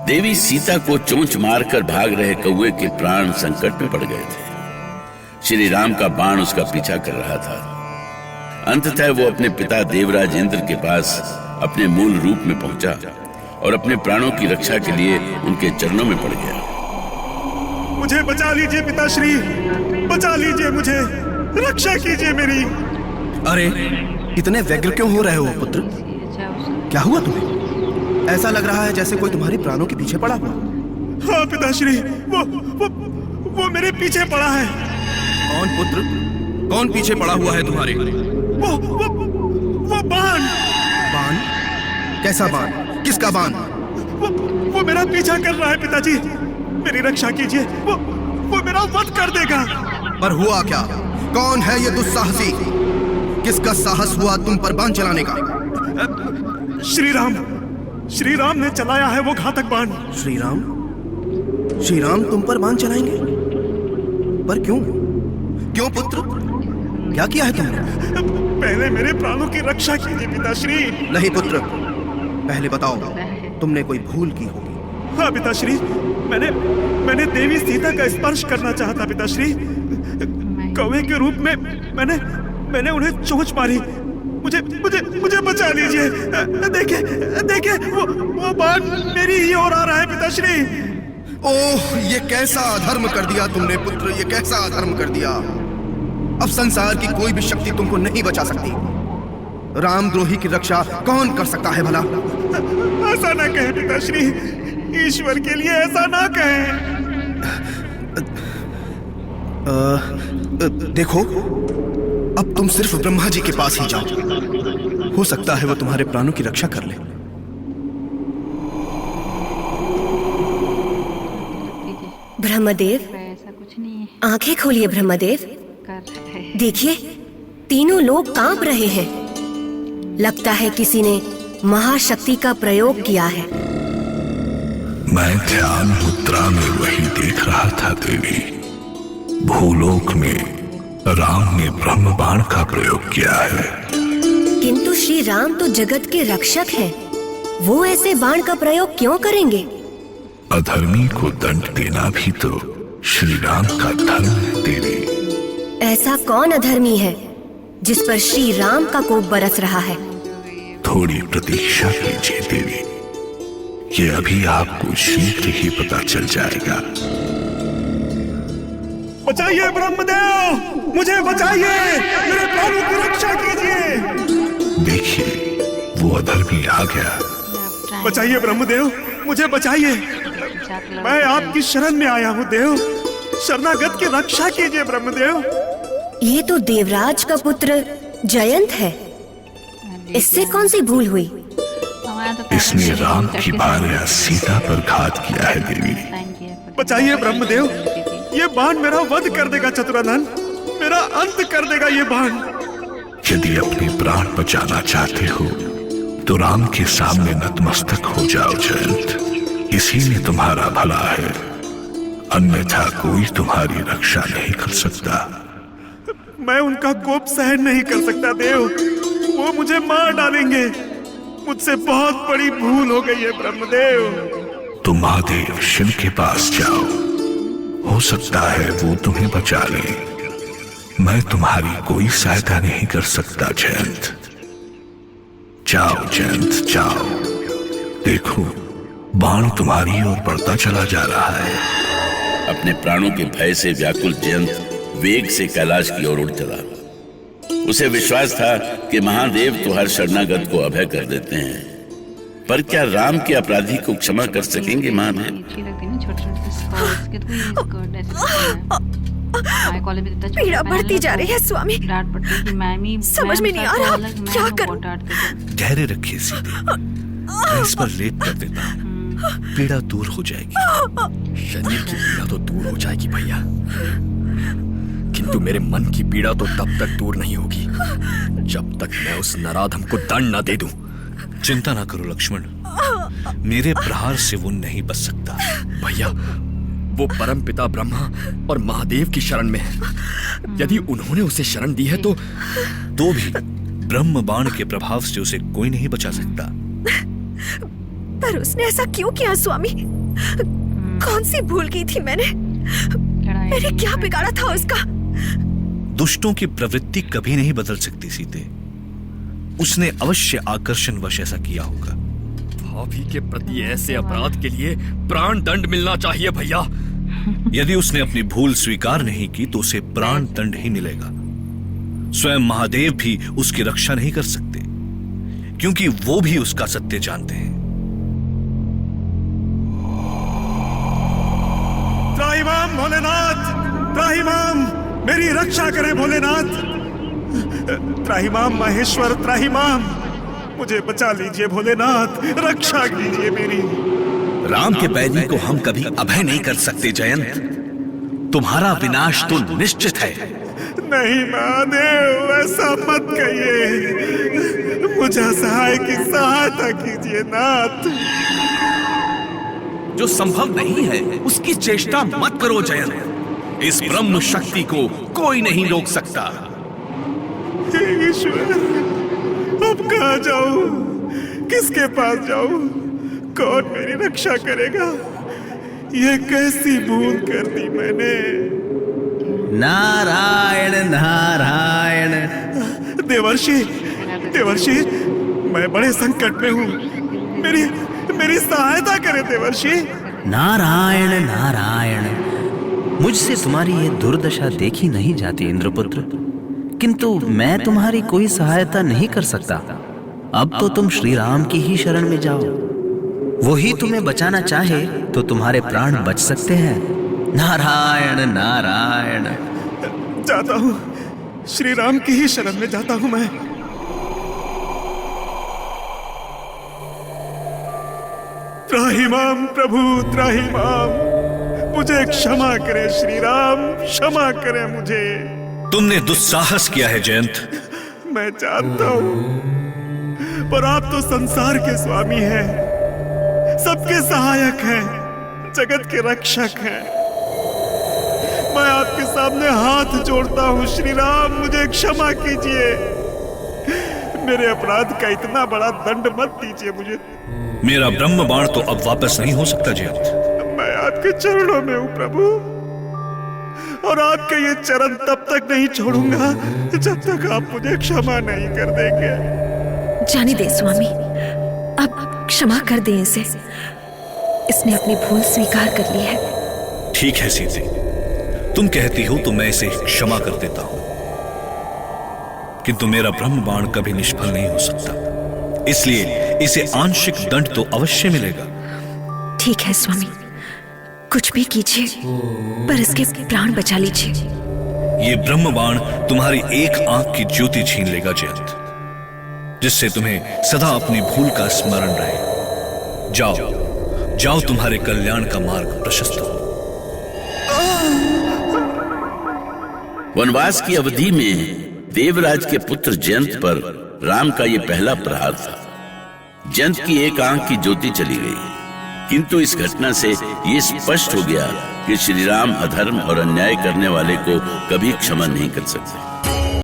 देवी सीता को चोंच मारकर भाग रहे कौवे के प्राण संकट में पड़ गए थे। श्री राम का बाण उसका पीछा कर रहा था। अंततः वो अपने पिता देवराज इंद्र के पास अपने मूल रूप में पहुंचा और अपने प्राणों की रक्षा के लिए उनके चरणों में पड़ गया। मुझे बचा लीजिए पिताश्री, बचा लीजिए, मुझे रक्षा कीजिए मेरी। अरे इतने व्यग्र क्यों हो रहे हो पुत्र? क्या हुआ तुम्हें? ऐसा लग रहा है जैसे कोई तुम्हारे प्राणों के पीछे पड़ा हुआ। हाँ पिताश्री, वो मेरे पीछे पड़ा है। कौन पुत्र? कौन पीछे पड़ा हुआ है तुम्हारे? वो बाण। बाण? कैसा बाण? किसका बाण? वो मेरा पीछा कर रहा है पिताजी, मेरी रक्षा कीजिए, वो मेरा वध कर देगा। पर हुआ क्या? कौन है ये दुस्साहसी? किसका साहस हुआ तुम पर बाण चलाने का? श्री राम ने चलाया है वो घातक बाण। श्री राम तुम पर बाण चलाएंगे? पर क्यों? क्यों पुत्र? क्या किया है तुमने? पहले मेरे प्राणों की रक्षा कीजिए पिताश्री। नहीं पुत्र, पहले बताओ, तुमने कोई भूल की होगी। हाँ पिताश्री, मैंने देवी सीता का स्पर्श करना चाहा था पिताश्री। कौवे के रूप में मैंने उन्हें चोंच मारी। मुझे बचा लीजिए। देखिए वो बाण मेरी ही ओर आ रहा है पिताश्री। ओह, ये कैसा अधर्म कर दिया तुमने पुत्र, ये कैसा अधर्म कर दिया। अब संसार की कोई भी शक्ति तुमको नहीं बचा सकती। रामद्रोही की रक्षा कौन कर सकता है भला? ऐसा ना कहें पिताश्री, ईश्वर के लिए ऐसा ना कहें। देखो, अब तुम सिर्फ ब्रह्मा जी के पास ही जाओ, हो सकता है वो तुम्हारे प्राणों की रक्षा कर ले। ब्रह्मदेव, आंखें खोलिए ब्रह्मदेव। देखिए, तीनों लोग कांप रहे हैं। लगता है किसी ने महाशक्ति का प्रयोग किया है। मैं ध्यान मुद्रा में वही देख रहा था देवी। भूलोक में राम ने ब्रह्म बाण का प्रयोग किया है। किंतु श्री राम तो जगत के रक्षक हैं। वो ऐसे बाण का प्रयोग क्यों करेंगे? अधर्मी को दंड देना भी तो श्री राम का धर्म है देवी। ऐसा कौन अधर्मी है जिस पर श्री राम का कोप बरस रहा है? थोड़ी प्रतीक्षा कीजिए देवी, ये अभी आपको शीघ्र ही पता चल जाएगा। बचाइए ब्रह्मदेव, मुझे बचाइए, मेरे प्राणों की रक्षा कीजिए। देखिए, वो अधर्मी आ गया। बचाइए ब्रह्मदेव, मुझे बचाइए। मैं आपकी शरण में आया हूँ देव, शरणागत की रक्षा कीजिए ब्रह्मदेव। ये तो देवराज का पुत्र जयंत है। इससे कौन सी भूल हुई? इसने राम की भार्या सीता पर घात किया है देवी। बचाइए ब्रह्मदेव, ये बाण मेरा वध कर देगा चतुरानन, मेरा अंत कर देगा ये बाण। यदि अपने प्राण बचाना चाहते हो तो राम के सामने नतमस्तक हो जाओ जयंत, इसी में तुम्हारा भला है, अन्यथा कोई तुम्हारी रक्षा नहीं कर सकता। मैं उनका कोप सहन नहीं कर सकता देव, वो मुझे मार डालेंगे। मुझसे बहुत बड़ी भूल हो गई है ब्रह्मदेव। तुम महादेव शिव के पास जाओ, हो सकता है वो तुम्हें बचा ले। मैं तुम्हारी कोई सहायता नहीं कर सकता जयंत। जाओ जयंत जाओ, देखो बाण तुम्हारी ओर बढ़ता चला जा रहा है। अपने प्राणों के भय से व्याकुल जयंत वेग से कैलाश की ओर उड़ चला। उसे विश्वास था कि महादेव तो हर शरणागत को अभय कर देते हैं, पर क्या राम के अपराधी को क्षमा कर सकेंगे महादेव? पीड़ा बढ़ती जा रही है स्वामी, समझ में नहीं आ रहा क्या करूं। धैर्य रखिए सीते, मैं इस पर लेप कर देता हूँ, पीड़ा दूर हो जाएगी। शरीर की पीड़ा तो दूर हो जाएगी भैया, किंतु मेरे मन की पीड़ा तो तब तक दूर नहीं होगी जब तक मैं उस नराधम को दंड न दे दूं। चिंता ना करो लक्ष्मण, मेरे प्रहार से वो नहीं बच सकता। भैया, वो परम पिता ब्रह्मा और महादेव की शरण में है। यदि उन्होंने उसे शरण दी है तो भी ब्रह्म बाण के प्रभाव से उसे कोई नहीं बचा सकता। पर उसने ऐसा क्यों किया स्वामी? कौन सी भूल की थी मैंने क्या बिगाड़ा था उसका? दुष्टों की प्रवृत्ति कभी नहीं बदल सकती सीते। उसने अवश्य आकर्षणवश ऐसा किया होगा। भाभी के प्रति ऐसे अपराध के लिए प्राण दंड मिलना चाहिए भैया। यदि उसने अपनी भूल स्वीकार नहीं की तो उसे प्राण दंड ही मिलेगा। स्वयं महादेव भी उसकी रक्षा नहीं कर सकते, क्योंकि वो भी उसका सत्य जानते हैं। त्राहिमाम भोलेनाथ, त्राहिमाम, मेरी रक्षा करें भोलेनाथ। त्राहिमाम महेश्वर, त्राहिमाम, मुझे बचा लीजिए भोलेनाथ, रक्षा कीजिए मेरी। राम के बैरी को हम कभी अभय नहीं कर सकते जयंत। तुम्हारा विनाश तो निश्चित है। नहीं महादेव, ऐसा मत कहिए। मुझे असहाय की सहायता कीजिए नाथ। जो संभव नहीं है उसकी चेष्टा मत करो जयंत। इस ब्रह्म शक्ति को कोई नहीं रोक सकता। ईश्वर, अब कहाँ जाऊं? किसके पास जाऊं? कौन मेरी रक्षा करेगा? ये कैसी भूल कर दी मैंने? नारायण नारायण। देवर्षि, देवर्षि, मैं बड़े संकट में हूँ। मेरी सहायता करें देवर्षि। नारायण नारायण। मुझसे तुम्हारी ये दुर्दशा देखी नहीं जाती इंद्रपुत्र, किंतु मैं तुम्हारी कोई सहायता नहीं कर सकता। अब तो तुम श्री राम की ही शरण में जाओ। वही तुम्हें बचाना चाहे तो तुम्हारे प्राण बच सकते हैं। नारायण नारायण। जाता हूँ, श्री राम की ही शरण में जाता हूँ मैं। त्राहिमाम प्रभु, त्राहिमाम, मुझे क्षमा करें श्री राम, क्षमा करें मुझे। तुमने दुस्साहस किया है जयंत। मैं जानता हूँ, पर आप तो संसार के स्वामी हैं, सबके सहायक हैं, जगत के रक्षक हैं। मैं आपके सामने हाथ जोड़ता हूँ श्री राम, मुझे क्षमा कीजिए। मेरे अपराध का इतना बड़ा दंड मत दीजिए मुझे। मेरा ब्रह्म बाण तो अब वापस नहीं हो सकता जयंत। मैं आपके चरणों में हूँ प्रभु, और आपके ये चरण तब तक नहीं छोड़ूंगा जब तक आप मुझे क्षमा नहीं कर देंगे। जाने दे स्वामी, अब क्षमा कर दे इसे। इसने अपनी भूल स्वीकार कर ली है। ठीक है सीते, तुम कहती हो तो मैं इसे क्षमा कर देता हूं, किंतु मेरा ब्रह्म बाण कभी निष्फल नहीं हो सकता, इसलिए इसे आंशिक दंड तो अवश्य मिलेगा। ठीक है स्वामी, कुछ भी कीजिए, पर इसके प्राण बचा लीजिए। ये ब्रह्म बाण तुम्हारी एक आंख की ज्योति छीन लेगा जयंत, जिससे तुम्हें सदा अपनी भूल का स्मरण रहे। जाओ जाओ, तुम्हारे कल्याण का मार्ग प्रशस्त हो। वनवास की अवधि में देवराज के पुत्र जयंत पर राम का यह पहला प्रहार था। जयंत की एक आंख की ज्योति चली गई, किंतु इस घटना से ये स्पष्ट हो गया कि श्री राम अधर्म और अन्याय करने वाले को कभी क्षमा नहीं कर सकते।